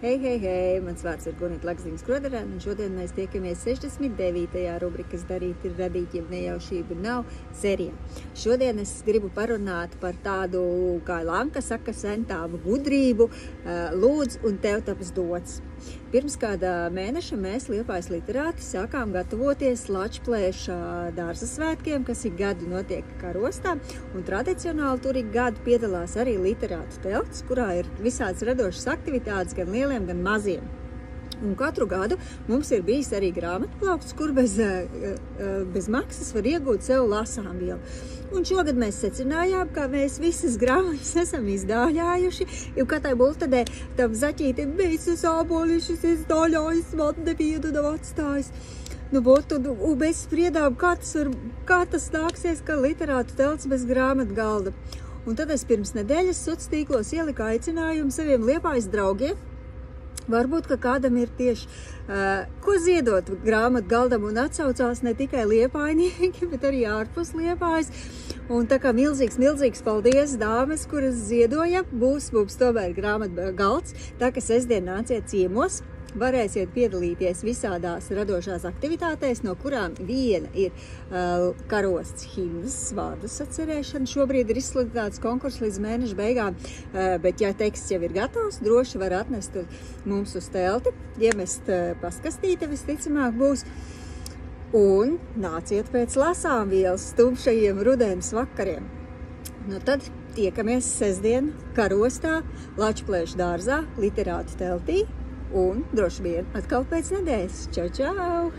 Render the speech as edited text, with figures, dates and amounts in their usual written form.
Hei, mans vārds ir Gunita Lakziņas-Kroderēna, un šodien mēs tiekamies 69. rubrikas Darīt ir radīt, ja nejaušība nav sērijā. Šodien es gribu parunāt par tādu, kā Lanka saka, sentāvu gudrību, lūdz un tev taps dots. Pirms kāda mēneša mēs Liepājas literāti sākām gatavoties Lačplēša dārza svētkiem, kas ik gadu notiek Karostā, un tradicionāli tur ik gadu piedalās arī literātu telts, kurā ir visādas radošas aktivitātes gan lieliem, gan maziem. Un katru gadu mums ir bijis arī grāmatplaukts, kur bez maksas var iegūt sev lasām vielu. Un šogad mēs secinājām, ka mēs visas grāmatas esam izdāļājuši, jo katrai bultadē tam zaķītim visas ābolišas izdāļājas, man nevienu nav atstājis. Un mēs spriedām, kā tas nāksies, ka literātu telts bez grāmatgalda. Un tad es pirms nedēļas sociālos tīklos ieliku aicinājumu saviem Liepājas draugiem. Varbūt, ka kādam ir tieši ko ziedot grāmatgaldam, un atsaucās ne tikai liepājnieki, bet arī ārpus Liepājas. Un tā kā milzīgs paldies dāmas, kuras ziedoja, būs mums tomēr grāmatgalds, tā ka sestdien nāciet ciemos. Varēsiet piedalīties visādās radošās aktivitātēs, no kurām viena ir karosts himnas vārdu sacerēšana. Šobrīd ir izsludināts konkurss līdz mēneša beigām, bet ja teksts jau ir gatavs, droši var atnest mums uz telti. Iemest paskastīte visticamāk būs. Un nāciet pēc lasām vielas tumšajiem rudens vakariem. Tad tiekamies sestdien Karostā, Lačplēša dārzā, literātu teltī. Un droši vien atkal pēc nedēļas. Čau!